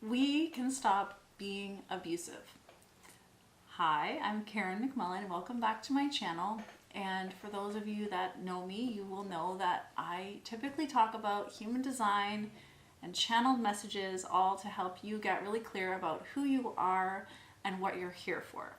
We can stop being abusive. Hi, I'm Karen McMullen and welcome back to my channel. And for those of you that know me, you will know that I typically talk about human design and channeled messages, all to help you get really clear about who you are and what you're here for.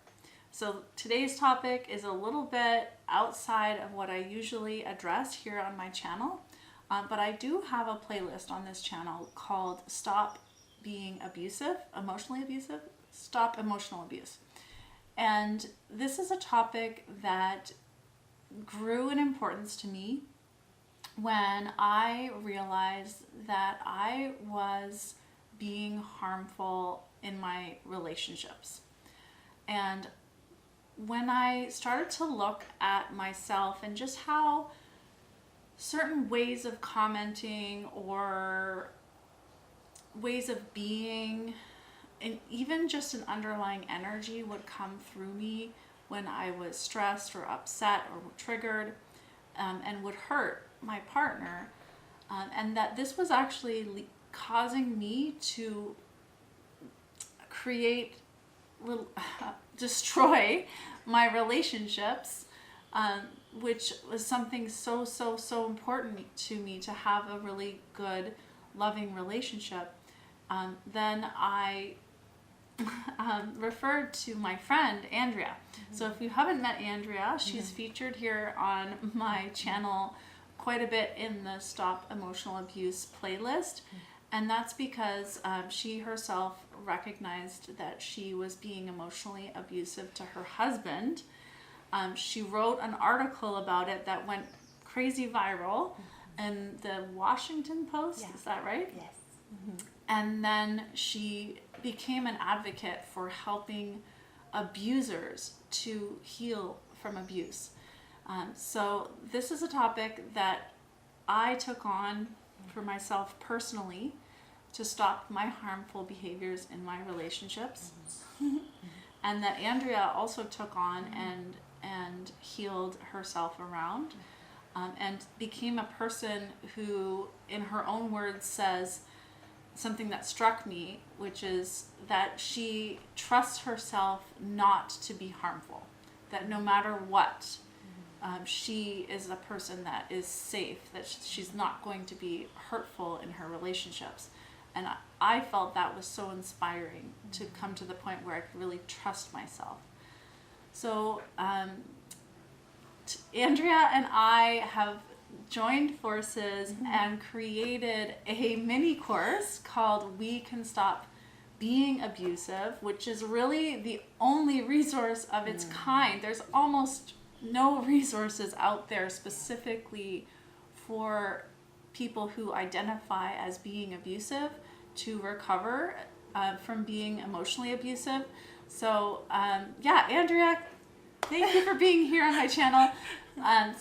So today's topic is a little bit outside of what I usually address here on my channel, but I do have a playlist on this channel called Stop Being Abusive, Emotionally Abusive, Stop Emotional Abuse. And this is a topic that grew in importance to me when I realized that I was being harmful in my relationships. And when I started to look at myself and just how certain ways of commenting or ways of being and even just an underlying energy would come through me when I was stressed or upset or triggered, and would hurt my partner, and that this was actually causing me to create destroy my relationships, which was something so important to me, to have a really good loving relationship. Then I referred to my friend Andrea. So if you haven't met Andrea, she's featured here on my channel quite a bit in the Stop Emotional Abuse playlist. And that's because she herself recognized that she was being emotionally abusive to her husband. She wrote an article about it that went crazy viral in the Washington Post. Yeah. Is that right? Yes. And then she became an advocate for helping abusers to heal from abuse. So this is a topic that I took on for myself personally to stop my harmful behaviors in my relationships. And that Andrea also took on and healed herself around, and became a person who, in her own words, says something that struck me, which is that she trusts herself not to be harmful, that no matter what, she is a person that is safe, that she's not going to be hurtful in her relationships. And I felt that was so inspiring to come to the point where I could really trust myself. So Andrea and I have joined forces and created a mini course called We Can Stop Being Abusive, which is really the only resource of its kind. There's almost no resources out there specifically for people who identify as being abusive to recover from being emotionally abusive. So Andrea, thank you for being here on my channel.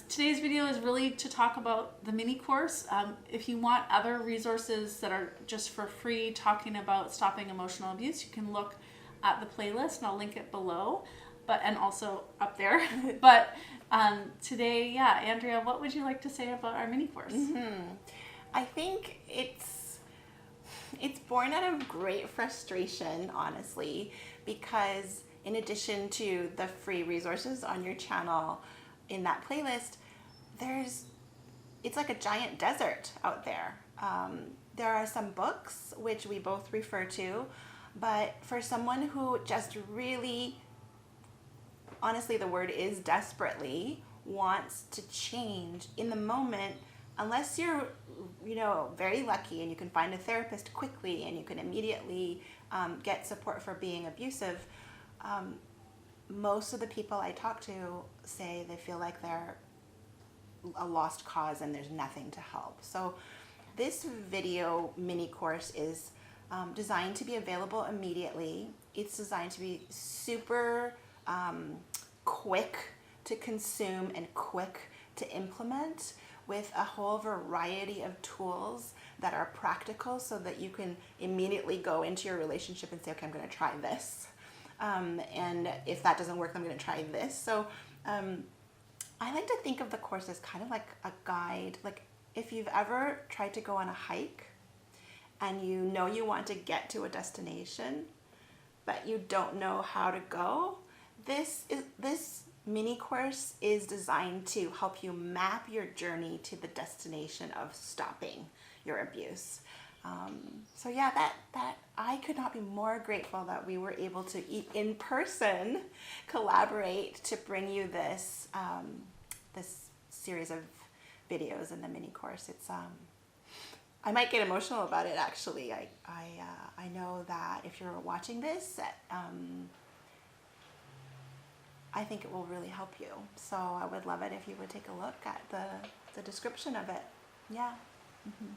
Today's video is really to talk about the mini course. If you want other resources that are just for free talking about stopping emotional abuse, you can look at the playlist and I'll link it below, and also up there. But today, Andrea, what would you like to say about our mini course? I think it's born out of great frustration, honestly, because in addition to the free resources on your channel in that playlist, it's like a giant desert out there. There are some books which we both refer to, but for someone who just really, honestly, the word is desperately, wants to change in the moment, unless you're, very lucky and you can find a therapist quickly and you can immediately get support for being abusive, most of the people I talk to say they feel like they're a lost cause and there's nothing to help. So this video mini course is designed to be available immediately. It's designed to be super quick to consume and quick to implement, with a whole variety of tools that are practical so that you can immediately go into your relationship and say, okay, I'm going to try this. And if that doesn't work, I'm going to try this. So I like to think of the course as kind of like a guide. Like if you've ever tried to go on a hike and you know you want to get to a destination, but you don't know how to go, this mini course is designed to help you map your journey to the destination of stopping your abuse. So yeah, that I could not be more grateful that we were able to in person collaborate to bring you this this series of videos in the mini course. It's I might get emotional about it actually. I know that if you're watching this, I think it will really help you. So I would love it if you would take a look at the description of it. Yeah. Mm-hmm.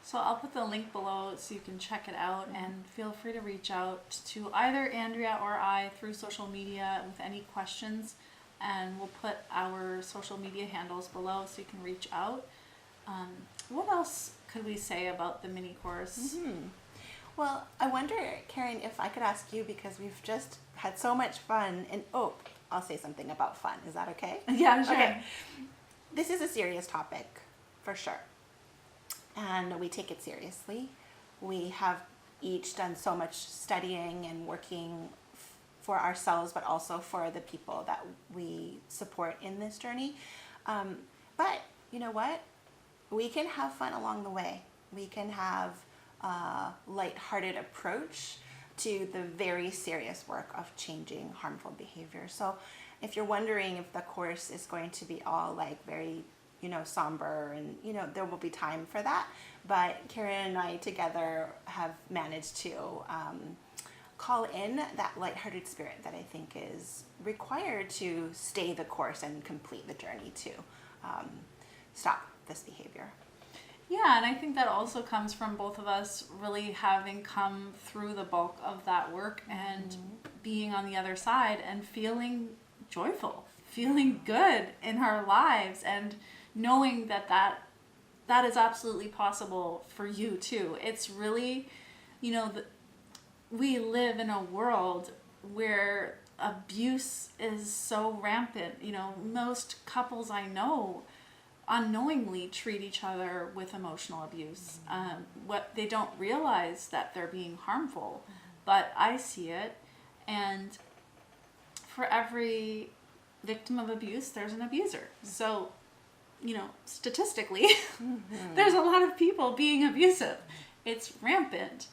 So I'll put the link below so you can check it out, and feel free to reach out to either Andrea or I through social media with any questions, and we'll put our social media handles below so you can reach out. What else could we say about the mini course? Mm-hmm. Well, I wonder, Karen, if I could ask you, because we've just had so much fun, and I'll say something about fun. Is that okay? Yeah, sure. Okay. This is a serious topic, for sure. And we take it seriously. We have each done so much studying and working for ourselves, but also for the people that we support in this journey. But you know what? We can have fun along the way. We can have a lighthearted approach to the very serious work of changing harmful behavior. So if you're wondering if the course is going to be all like very somber, and there will be time for that, but Karen and I together have managed to call in that lighthearted spirit that I think is required to stay the course and complete the journey to stop this behavior. Yeah, and I think that also comes from both of us really having come through the bulk of that work and being on the other side and feeling joyful, feeling good in our lives, and knowing that is absolutely possible for you too. It's really, we live in a world where abuse is so rampant. Most couples I know unknowingly treat each other with emotional abuse. What they don't realize that they're being harmful, but I see it. And for every victim of abuse, there's an abuser. So, statistically, there's a lot of people being abusive. It's rampant.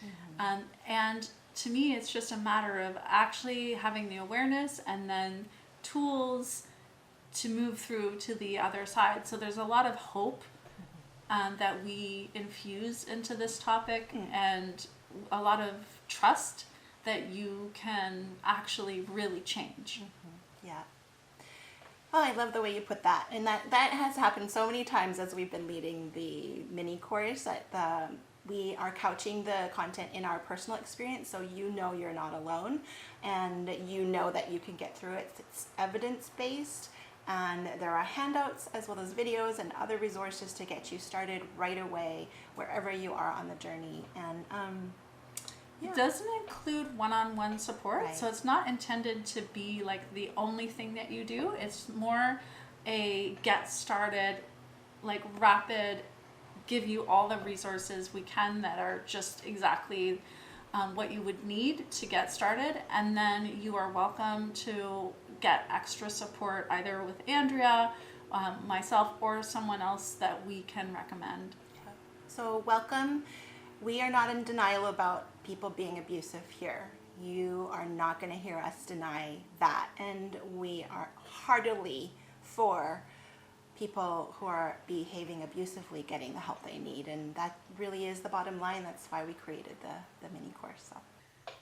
And to me, it's just a matter of actually having the awareness and then tools to move through to the other side. So there's a lot of hope that we infuse into this topic, and a lot of trust that you can actually really change. Yeah. Oh, I love the way you put that. And that has happened so many times as we've been leading the mini course, that we are couching the content in our personal experience, so you're not alone, and that you can get through it. It's evidence-based. And there are handouts as well as videos and other resources to get you started right away wherever you are on the journey. And it doesn't include one-on-one support, right. So it's not intended to be like the only thing that you do. It's more a get started, like rapid, give you all the resources we can that are just exactly what you would need to get started. And then you are welcome to get extra support either with Andrea, myself, or someone else that we can recommend. So welcome. We are not in denial about people being abusive here. You are not going to hear us deny that. And we are heartily for people who are behaving abusively getting the help they need. And that really is the bottom line. That's why we created the mini course. So.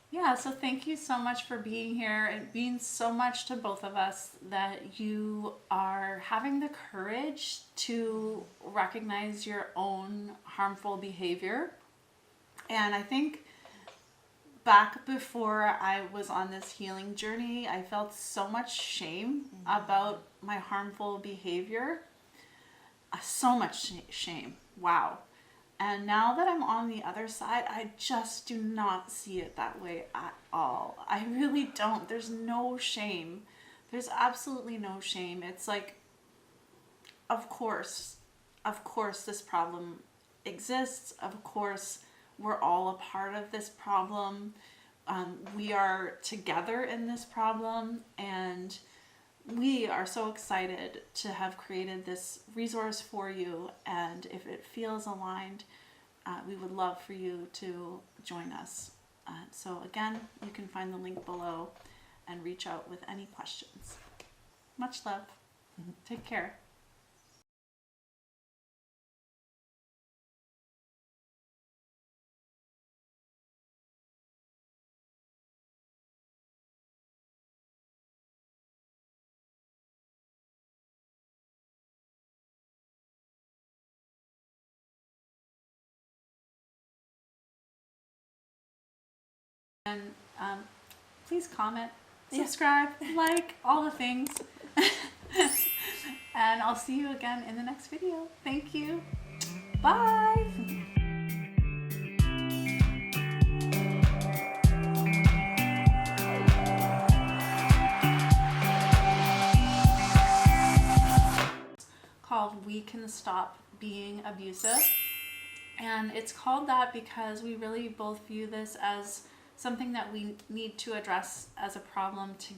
Yeah, so thank you so much for being here. It means so much to both of us that you are having the courage to recognize your own harmful behavior. And I think back before I was on this healing journey, I felt so much shame about my harmful behavior. So much shame. Wow. And now that I'm on the other side, I just do not see it that way at all. I really don't. There's no shame. There's absolutely no shame. It's like, of course this problem exists. Of course, we're all a part of this problem. We are together in this problem, and we are so excited to have created this resource for you. And if it feels aligned, we would love for you to join us. So again, you can find the link below and reach out with any questions. Much love. Take care. And please comment, subscribe, like, all the things. And I'll see you again in the next video. Thank you. Bye. Called We Can Stop Being Abusive. And it's called that because we really both view this as something that we need to address as a problem together.